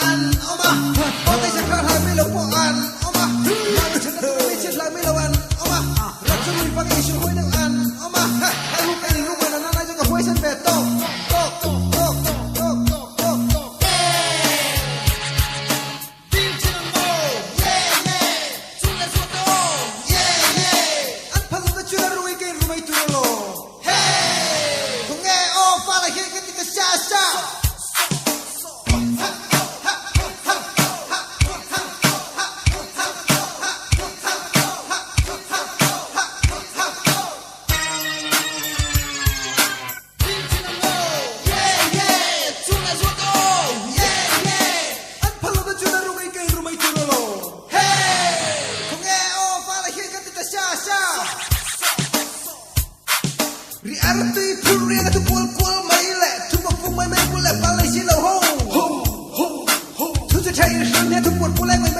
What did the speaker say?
an oma o tay sa khan hai mi lo po an oma ma lu chen na mi chen la mi lo an oma ra chu mi pa ki shu hoi na an oma ai hu kai lu ma na na ja ka hoi san be to Arti puri na tu pul pul mai le tu ma fu mai mai pul le pa le si lo ho ho ho ho tuจะใช้ฉันเนี่ยทุกปวดปวดแรงไม่